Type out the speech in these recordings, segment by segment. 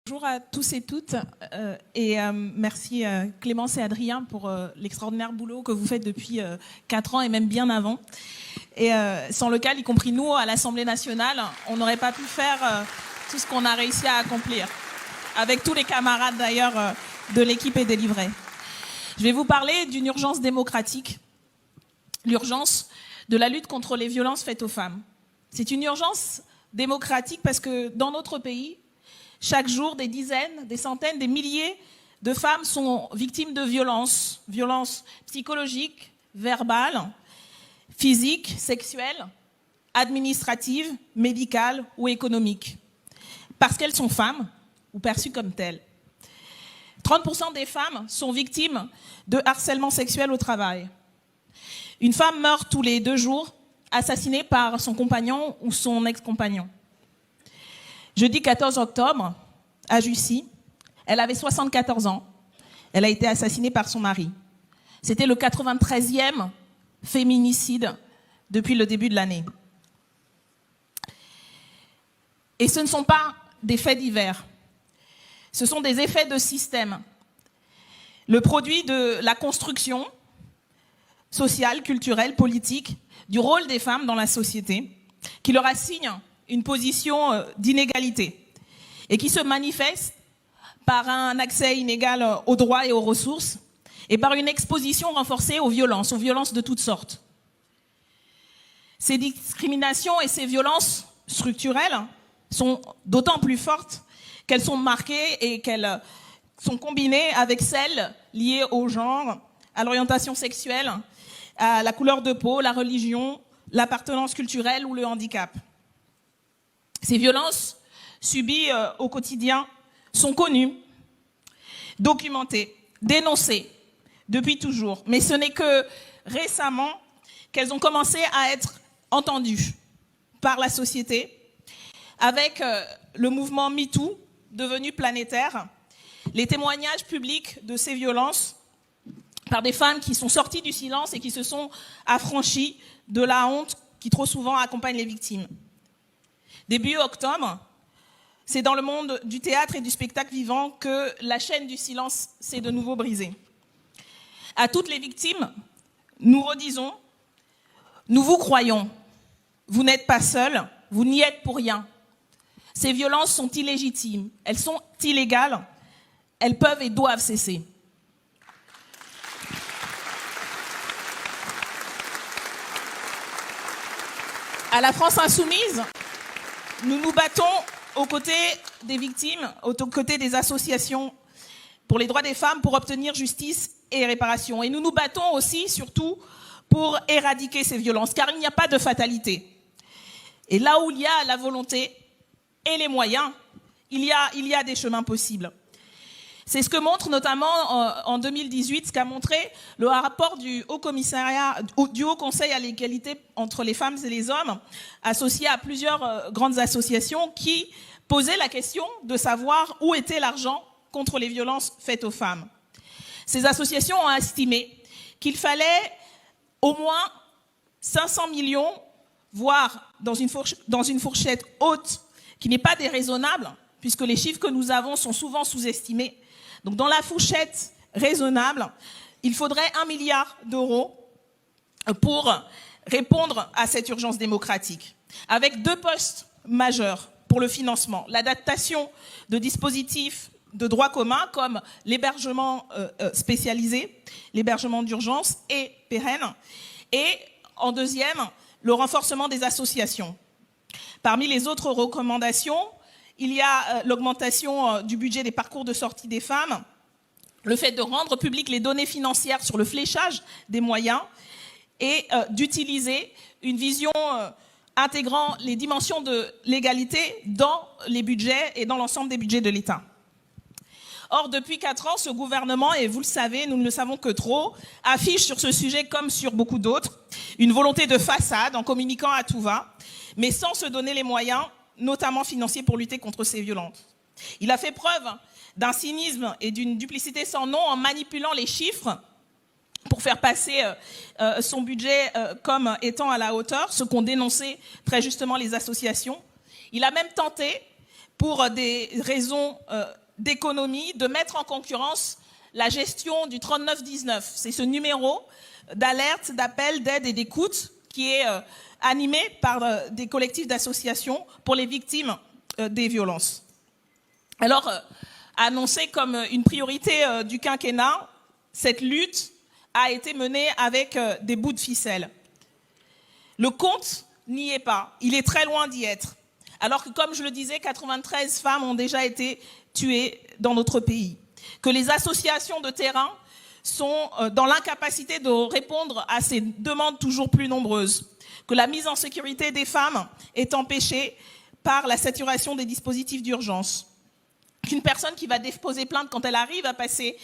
Bonjour à tous et toutes merci Clémence et Adrien pour l'extraordinaire boulot que vous faites depuis 4 ans et même bien avant. Et sans lequel, y compris nous à l'Assemblée nationale, on n'aurait pas pu faire tout ce qu'on a réussi à accomplir. Avec tous les camarades d'ailleurs de l'équipe et des livrets. Je vais vous parler d'une urgence démocratique, l'urgence de la lutte contre les violences faites aux femmes. C'est une urgence démocratique parce que dans notre pays, chaque jour, des dizaines, des centaines, des milliers de femmes sont victimes de violences, violences psychologiques, verbales, physiques, sexuelles, administratives, médicales ou économiques. Parce qu'elles sont femmes ou perçues comme telles. 30% des femmes sont victimes de harcèlement sexuel au travail. Une femme meurt tous les 2 jours, assassinée par son compagnon ou son ex-compagnon. Jeudi 14 octobre, à Jussy, elle avait 74 ans. Elle a été assassinée par son mari. C'était le 93e féminicide depuis le début de l'année. Et ce ne sont pas des faits divers. Ce sont des effets de système. Le produit de la construction sociale, culturelle, politique, du rôle des femmes dans la société, qui leur assigne une position d'inégalité et qui se manifeste par un accès inégal aux droits et aux ressources et par une exposition renforcée aux violences de toutes sortes. Ces discriminations et ces violences structurelles sont d'autant plus fortes qu'elles sont marquées et qu'elles sont combinées avec celles liées au genre, à l'orientation sexuelle, à la couleur de peau, la religion, l'appartenance culturelle ou le handicap. Ces violences subies au quotidien sont connues, documentées, dénoncées depuis toujours. Mais ce n'est que récemment qu'elles ont commencé à être entendues par la société avec le mouvement MeToo devenu planétaire, les témoignages publics de ces violences par des femmes qui sont sorties du silence et qui se sont affranchies de la honte qui trop souvent accompagne les victimes. Début octobre, c'est dans le monde du théâtre et du spectacle vivant que la chaîne du silence s'est de nouveau brisée. À toutes les victimes, nous redisons, nous vous croyons, vous n'êtes pas seuls, vous n'y êtes pour rien. Ces violences sont illégitimes, elles sont illégales, elles peuvent et doivent cesser. À la France insoumise, nous nous battons aux côtés des victimes, aux côtés des associations pour les droits des femmes, pour obtenir justice et réparation. Et nous nous battons aussi, surtout, pour éradiquer ces violences, car il n'y a pas de fatalité. Et là où il y a la volonté et les moyens, il y a des chemins possibles. C'est ce que montre notamment en 2018, ce qu'a montré le rapport du Haut Conseil à l'égalité entre les femmes et les hommes, associé à plusieurs grandes associations qui posaient la question de savoir où était l'argent contre les violences faites aux femmes. Ces associations ont estimé qu'il fallait au moins 500 millions, voire dans une fourchette haute qui n'est pas déraisonnable, puisque les chiffres que nous avons sont souvent sous-estimés. Donc dans la fourchette raisonnable, il faudrait 1 milliard d'euros pour répondre à cette urgence démocratique, avec 2 postes majeurs pour le financement. L'adaptation de dispositifs de droit commun comme l'hébergement spécialisé, l'hébergement d'urgence et pérenne, et en deuxième, le renforcement des associations. Parmi les autres recommandations, il y a l'augmentation du budget des parcours de sortie des femmes, le fait de rendre publiques les données financières sur le fléchage des moyens et d'utiliser une vision intégrant les dimensions de l'égalité dans les budgets et dans l'ensemble des budgets de l'État. Or, depuis 4 ans, ce gouvernement, et vous le savez, nous ne le savons que trop, affiche sur ce sujet comme sur beaucoup d'autres, une volonté de façade en communiquant à tout va, mais sans se donner les moyens notamment financiers pour lutter contre ces violences. Il a fait preuve d'un cynisme et d'une duplicité sans nom en manipulant les chiffres pour faire passer son budget comme étant à la hauteur, ce qu'ont dénoncé très justement les associations. Il a même tenté pour des raisons d'économie, de mettre en concurrence la gestion du 3919. C'est ce numéro d'alerte, d'appel, d'aide et d'écoute qui est animé par des collectifs d'associations pour les victimes des violences. Alors, annoncé comme une priorité du quinquennat, cette lutte a été menée avec des bouts de ficelle. Le compte n'y est pas, il est très loin d'y être. Alors que, comme je le disais, 93 femmes ont déjà été tuées dans notre pays. Que les associations de terrain sont dans l'incapacité de répondre à ces demandes toujours plus nombreuses. Que la mise en sécurité des femmes est empêchée par la saturation des dispositifs d'urgence. Qu'une personne qui va déposer plainte quand elle arrive à passer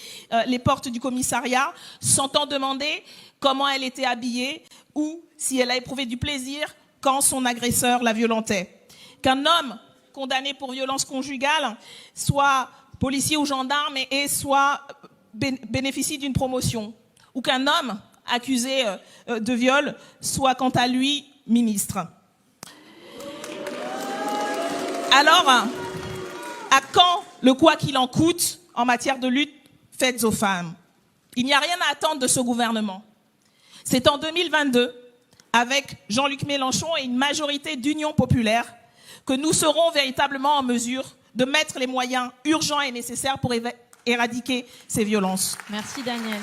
les portes du commissariat s'entend demander comment elle était habillée ou si elle a éprouvé du plaisir quand son agresseur la violentait. Qu'un homme condamné pour violence conjugale soit policier ou gendarme et soit bénéficie d'une promotion. Ou qu'un homme accusé de viol soit quant à lui ministre. Alors, à quand le quoi qu'il en coûte en matière de lutte faite aux femmes? Il n'y a rien à attendre de ce gouvernement. C'est en 2022, avec Jean-Luc Mélenchon et une majorité d'Union populaire, que nous serons véritablement en mesure de mettre les moyens urgents et nécessaires pour éradiquer ces violences. Merci Danielle.